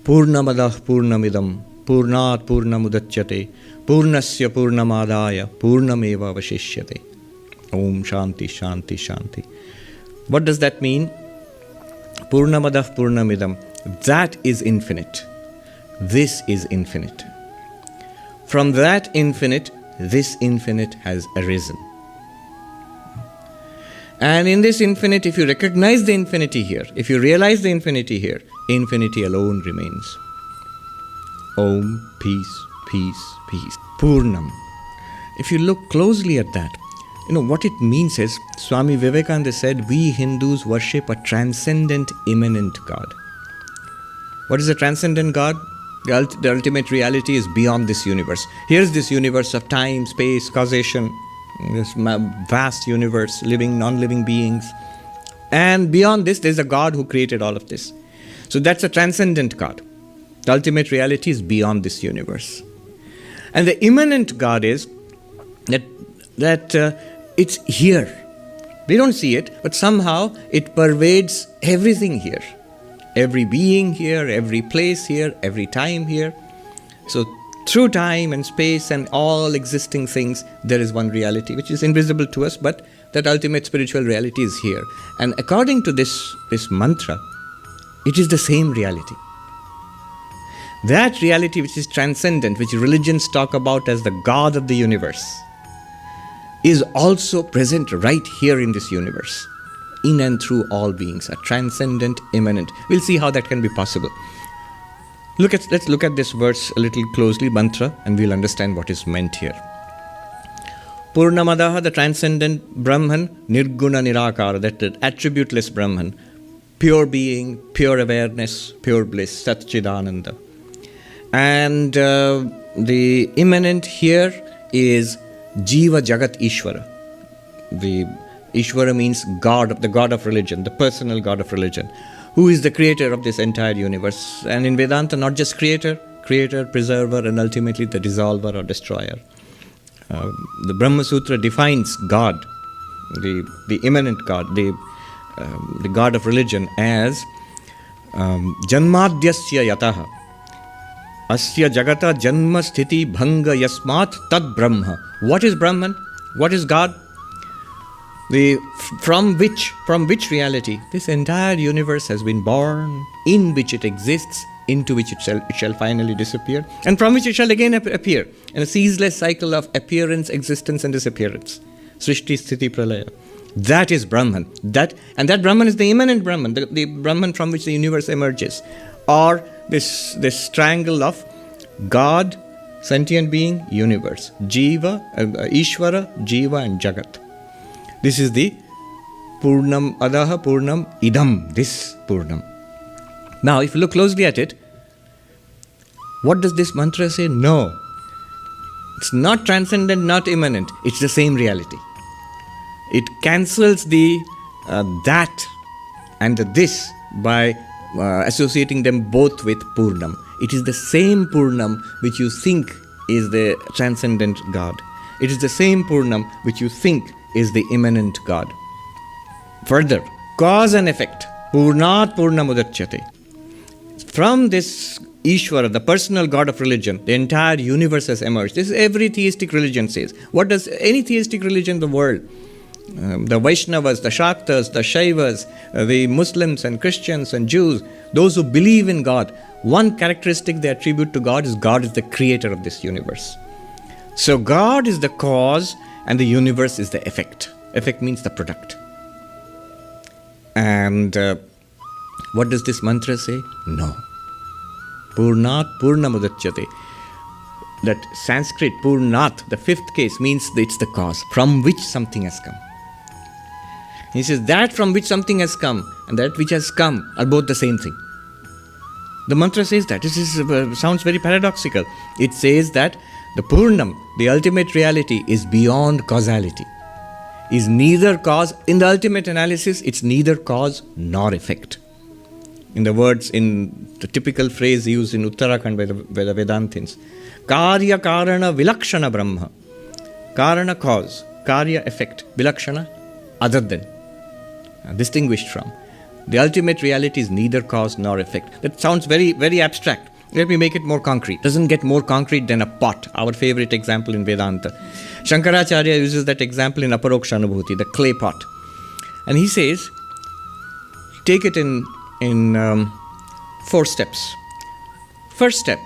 Purnamadah Purnamidam Purnat Purnamudachyate Purnasya Purnamadaya Purnameva Vashishyate. Om Shanti Shanti Shanti. What does that mean? Purnamadah Purnamidam. That is infinite. This is infinite. From that infinite, this infinite has arisen. And in this infinite, if you recognize the infinity here, if you realize the infinity here, infinity alone remains. Om, peace, peace, peace. Purnam. If you look closely at that, what it means is, Swami Vivekananda said, we Hindus worship a transcendent, immanent God. What is a transcendent God? The ultimate reality is beyond this universe. Here's this universe of time, space, causation, this vast universe, living, non-living beings. And beyond this, there's a God who created all of this. So that's a transcendent God. The ultimate reality is beyond this universe. And the immanent God is that it's here. We don't see it, but somehow it pervades everything here. Every being here, every place here, every time here. So through time and space and all existing things, there is one reality which is invisible to us, but that ultimate spiritual reality is here. And according to this mantra, it is the same reality. That reality which is transcendent, which religions talk about as the God of the universe, is also present right here in this universe, in and through all beings, a transcendent, immanent. We'll see how that can be possible. Let's look at this verse a little closely, mantra, and we'll understand what is meant here. Purnamadaha, the transcendent Brahman, Nirguna Nirakara, that the attributeless Brahman, pure being, pure awareness, pure bliss, Satchidananda. And the immanent here is Jiva Jagat Ishvara. The Ishvara means God, the God of religion, the personal God of religion, who is the creator of this entire universe. And in Vedanta, not just creator, preserver, and ultimately the dissolver or destroyer. The Brahma Sutra defines God, the immanent God, the God of religion, as Janmadhyasya Yataha Asya Jagata Janma Sthiti Bhanga Yasmat Tad Brahma. What is Brahman? What is God? From which reality this entire universe has been born, in which it exists, into which it shall finally disappear, and from which it shall again appear, in a ceaseless cycle of appearance, existence, and disappearance. Srishti, Sthiti, Pralaya. That is Brahman. That Brahman is the immanent Brahman, the Brahman from which the universe emerges, or this triangle of God, sentient being, universe, Jiva, Ishvara, Jiva, and Jagat. This is the Purnam Adaha Purnam Idam, this Purnam. Now, if you look closely at it, what does this mantra say? No. It's not transcendent, not immanent. It's the same reality. It cancels the that and the this by associating them both with Purnam. It is the same Purnam which you think is the transcendent God. It is the same Purnam which you think is the immanent God. Further, cause and effect. Purnat Purnamudachyate. From this Ishvara, the personal God of religion, the entire universe has emerged. This is every theistic religion says. What does any theistic religion in the world, the Vaishnavas, the Shaktas, the Shaivas, the Muslims and Christians and Jews, those who believe in God, one characteristic they attribute to God is the creator of this universe. So God is the cause and the universe is the effect. Effect means the product. And what does this mantra say? No. Purnat Purnamudachyate. That Sanskrit Purnat, the fifth case, means that it's the cause from which something has come. He says that from which something has come and that which has come are both the same thing. The mantra says that. This sounds very paradoxical. It says that the Purnam, the ultimate reality, is beyond causality. Is neither cause, in the ultimate analysis, it's neither cause nor effect. In the typical phrase used in Uttarakhand by the Vedantins, Karya Karana Vilakshana Brahma. Karana cause, Karya effect, Vilakshana other than, distinguished from. The ultimate reality is neither cause nor effect. That sounds very, very abstract. Let me make it more concrete. Doesn't get more concrete than a pot, our favorite example in Vedanta. Shankaracharya uses that example in Aparoksha Anubhuti, the clay pot. And he says, take it in 4 steps. First step,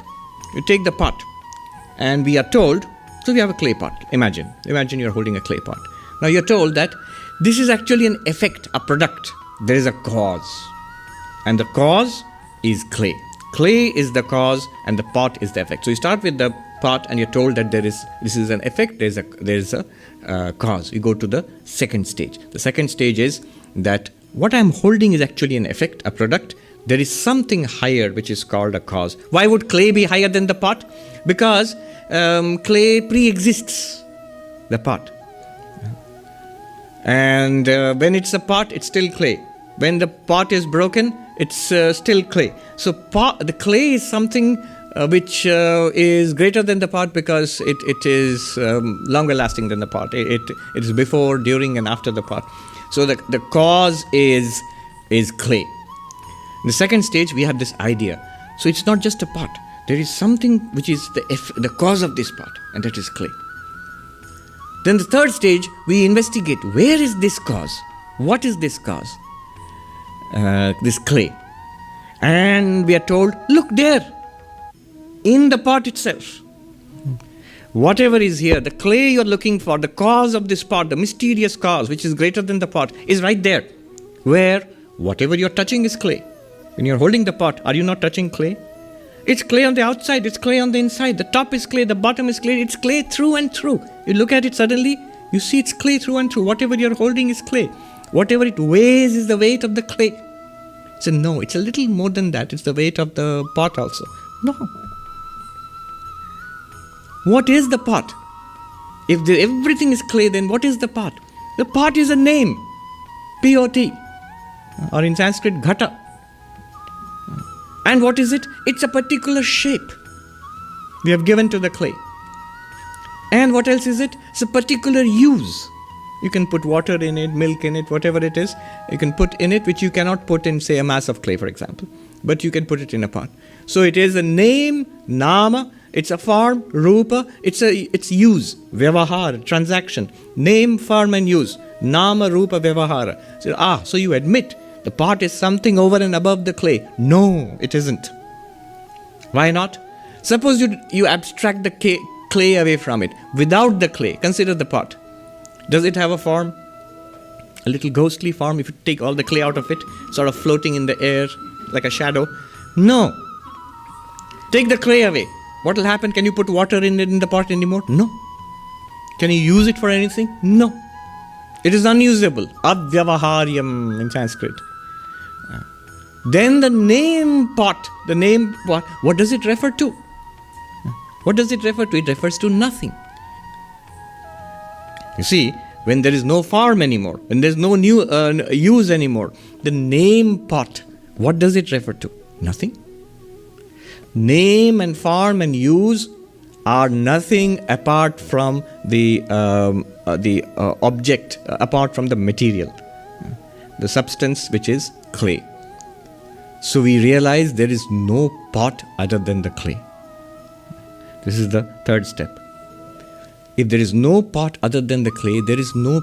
you take the pot, and we are told, so we have a clay pot. Imagine you're holding a clay pot. Now you're told that this is actually an effect, a product. There is a cause, and the cause is clay. Clay is the cause, and the pot is the effect. So you start with the pot, and you're told that this is an effect. There is a cause. You go to the second stage. The second stage is that what I'm holding is actually an effect, a product. There is something higher which is called a cause. Why would clay be higher than the pot? Because clay pre-exists the pot. And when it's a pot, it's still clay. When the pot is broken, it's still clay. So the clay is something which is greater than the pot because it is longer lasting than the pot. It is before, during, and after the pot. So the cause is clay. In the second stage, we have this idea. So it's not just a pot. There is something which is the cause of this pot, and that is clay. Then the third stage, we investigate, where is this cause? What is this cause? This clay. And we are told, look there, in the pot itself. Whatever is here, the clay you're looking for, the cause of this pot, the mysterious cause which is greater than the pot, is right there. Where whatever you're touching is clay. When you're holding the pot, are you not touching clay? It's clay on the outside, it's clay on the inside. The top is clay, the bottom is clay. It's clay through and through. You look at it suddenly, you see it's clay through and through. Whatever you're holding is clay. Whatever it weighs is the weight of the clay. So no, it's a little more than that. It's the weight of the pot also. No. What is the pot? If everything is clay, then what is the pot? The pot is a name. P-O-T. Or in Sanskrit, ghata. And what is it? It's a particular shape we have given to the clay. And what else is it? It's a particular use. You can put water in it, milk in it, whatever it is. You can put in it, which you cannot put in, say, a mass of clay, for example. But you can put it in a pot. So it is a name, nama. It's a form, rupa. It's use, vyavahara, transaction. Name, form, and use. Nama, rupa, vyavahara. So you admit the pot is something over and above the clay. No, it isn't. Why not? Suppose you abstract the clay away from it. Without the clay, consider the pot. Does it have a form? A little ghostly form, if you take all the clay out of it, sort of floating in the air like a shadow? No. Take the clay away. What will happen? Can you put water in the pot anymore? No. Can you use it for anything? No. It is unusable. Avyavaharyam in Sanskrit. Then the name pot, what does it refer to? What does it refer to? It refers to nothing. You see, when there is no form anymore, when there is no new use anymore, the name pot, what does it refer to? Nothing. Name and form and use are nothing apart from the object, apart from the material, the substance which is clay. So we realize there is no pot other than the clay. This is the third step. If there is no pot other than the clay, there is no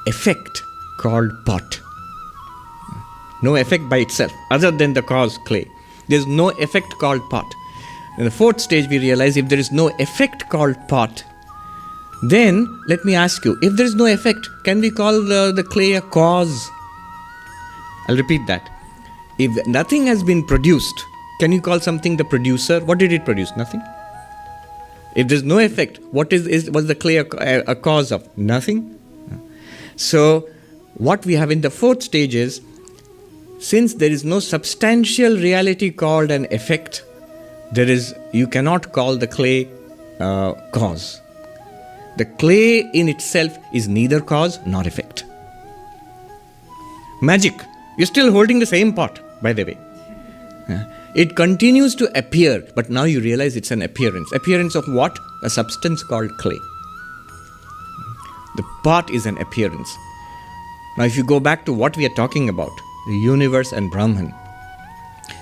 effect called pot. No effect by itself, other than the cause clay. There is no effect called pot. In the fourth stage, we realize if there is no effect called pot, then let me ask you, if there is no effect, can we call the clay a cause? I'll repeat that. If nothing has been produced, can you call something the producer? What did it produce? Nothing. If there's no effect, was the clay a cause of? Nothing. So what we have in the fourth stage is, since there is no substantial reality called an effect, you cannot call the clay cause. The clay in itself is neither cause nor effect. Magic. You're still holding the same pot, by the way. It continues to appear, but now you realize it's an appearance. Appearance of what? A substance called clay. The pot is an appearance. Now if you go back to what we are talking about, the universe and Brahman.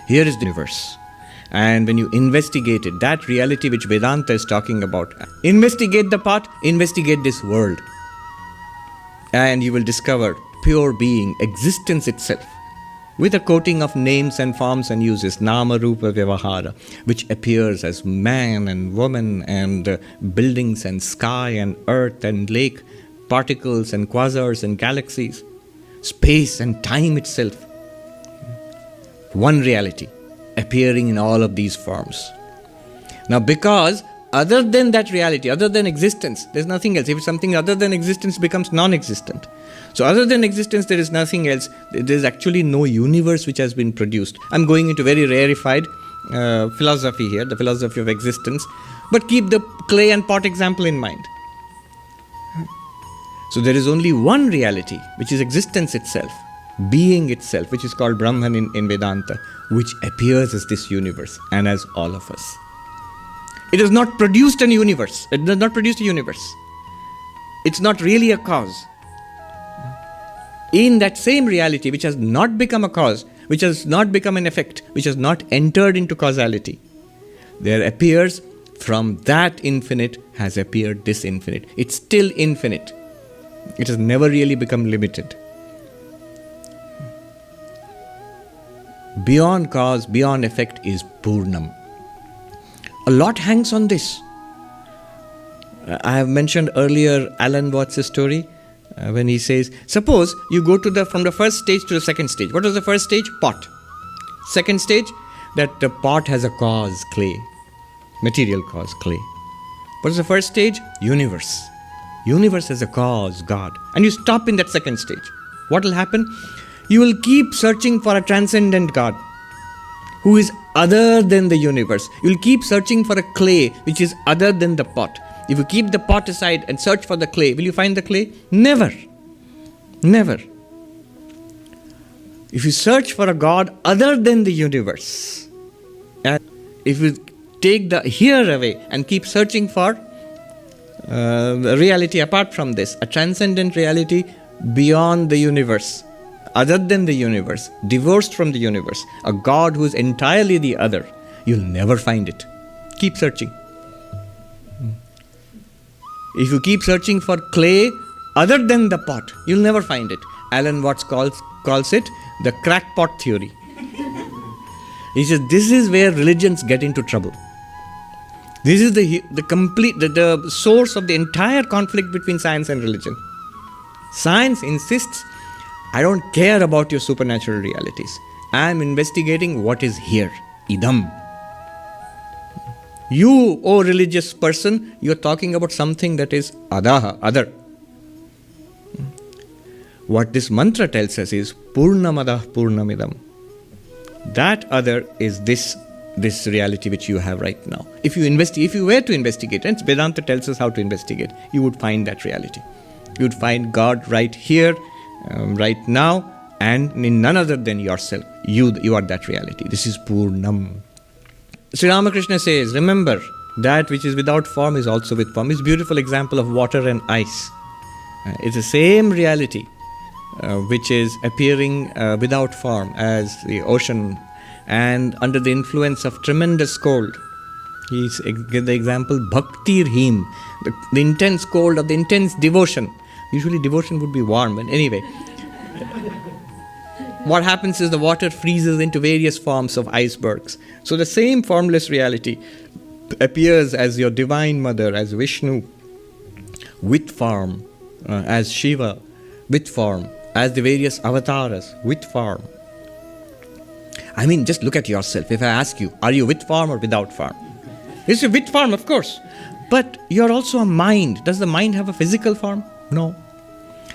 Here is the universe. And when you investigate it, that reality which Vedanta is talking about, investigate the part, investigate this world. And you will discover pure being, existence itself, with a coating of names and forms and uses, nama rupa vyavahara, which appears as man and woman and buildings and sky and earth and lake, particles and quasars and galaxies, space and time itself. One reality appearing in all of these forms. Now, because other than that reality, other than existence, there's nothing else. If something other than existence becomes non-existent. So other than existence, there is nothing else. There's actually no universe which has been produced. I'm going into very rarefied philosophy here, the philosophy of existence. But keep the clay and pot example in mind. So there is only one reality, which is existence itself, being itself, which is called Brahman in Vedanta, which appears as this universe and as all of us. It has not produced a universe. It does not produce a universe. It's not really a cause. In that same reality, which has not become a cause, which has not become an effect, which has not entered into causality, there appears from that infinite has appeared this infinite. It's still infinite. It has never really become limited. Beyond cause, beyond effect is Purnam. A lot hangs on this. I have mentioned earlier Alan Watts' story when he says, suppose you go from the first stage to the second stage. What was the first stage? Pot. Second stage, that the pot has a cause, clay. Material cause, clay. What is the first stage? Universe. Universe has a cause, God. And you stop in that second stage. What will happen? You will keep searching for a transcendent God who is other than the universe. You will keep searching for a clay which is other than the pot. If you keep the pot aside and search for the clay, will you find the clay? Never. Never. If you search for a God other than the universe, and if you take the here away and keep searching for a reality apart from this, a transcendent reality beyond the universe, other than the universe, divorced from the universe, a God who is entirely the other, you'll never find it. Keep searching. If you keep searching for clay other than the pot, you'll never find it. Alan Watts calls it the crackpot theory. He says this is where religions get into trouble. This is the source of the entire conflict between science and religion. Science insists, I don't care about your supernatural realities. I am investigating what is here, idam. You, O religious person, you are talking about something that is adaha, other. What this mantra tells us is Purnamadah Purnamidam. That other is this reality which you have right now. If you were to investigate, and Vedanta tells us how to investigate, you would find that reality. You would find God right here, right now, and in none other than yourself. You are that reality. This is Purnam. Sri Ramakrishna says, remember, that which is without form is also with form. It's a beautiful example of water and ice. It's the same reality which is appearing without form as the ocean and under the influence of tremendous cold. He gives the example Bhaktir Him, the intense cold of the intense devotion. Usually devotion would be warm, but anyway. What happens is the water freezes into various forms of icebergs. So the same formless reality appears as your divine mother, as Vishnu, with form, as Shiva, with form, as the various avatars, with form. I mean, just look at yourself. If I ask you, are you with form or without form? It's a with form, of course. But you're also a mind. Does the mind have a physical form? No.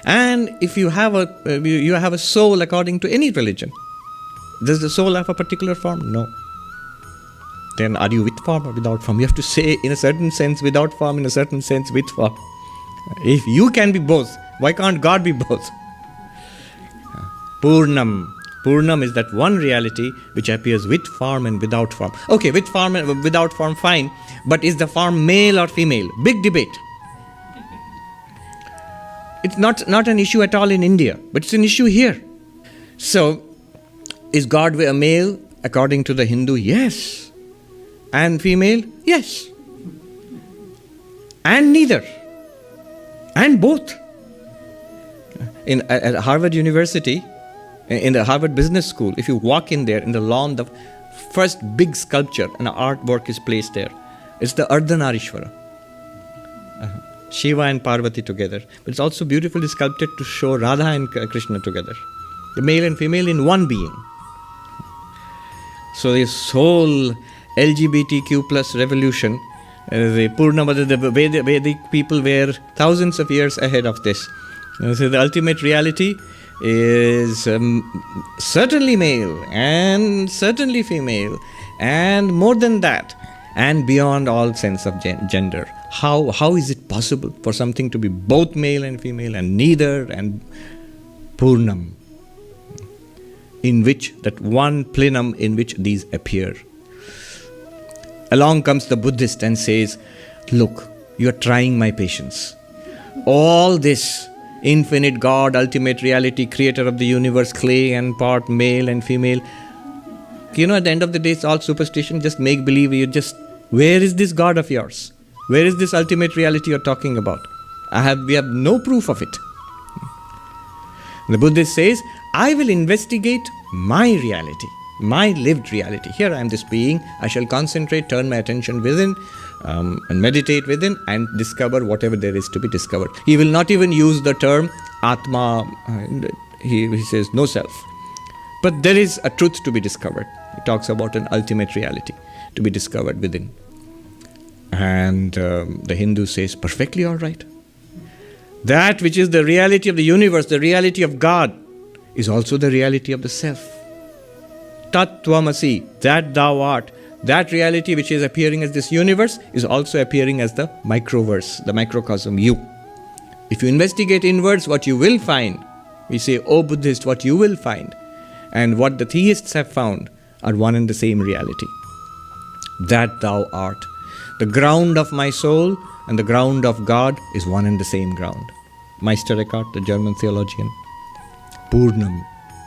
And if you have a soul according to any religion, does the soul have a particular form? No. Then are you with form or without form? You have to say in a certain sense without form, in a certain sense with form. If you can be both, why can't God be both? Purnam. Purnam is that one reality which appears with form and without form. Okay, with form and without form, fine. But is the form male or female? Big debate. It's not an issue at all in India, but it's an issue here. So, Is God a male according to the Hindu? Yes. And female? Yes. And neither. And both. At Harvard University, in the Harvard Business School, if you walk in there, in the lawn, the first big sculpture and artwork is placed there. It's the Ardhanarishvara. Shiva and Parvati together. But it's also beautifully sculpted to show Radha and Krishna together. The male and female in one being. So this whole LGBTQ plus revolution, the Purnamada, the Vedic people were thousands of years ahead of this. So the ultimate reality is certainly male and certainly female and more than that and beyond all sense of gender. How is it possible for something to be both male and female and neither and Purnam, in which that one plenum in which these appear? Along comes the Buddhist and says, look, you are trying my patience. All this infinite God, ultimate reality, creator of the universe, clay and pot, male and female. At the end of the day, it's all superstition, just make believe. Where is this God of yours? Where is this ultimate reality you're talking about? We have no proof of it. The Buddhist says, I will investigate my reality, my lived reality. Here I am this being, I shall concentrate, turn my attention within, and meditate within and discover whatever there is to be discovered. He will not even use the term Atma, he says no self. But there is a truth to be discovered. He talks about an ultimate reality to be discovered within. And the Hindu says, perfectly all right. That which is the reality of the universe, the reality of God, is also the reality of the self. Tat Tvamasi, that thou art. That reality which is appearing as this universe is also appearing as the microverse, the microcosm, you. If you investigate inwards, what you will find, we say, O Buddhist, what you will find, and what the theists have found are one and the same reality. That thou art. The ground of my soul and the ground of God is one and the same ground. Meister Eckhart, the German theologian. Purnam.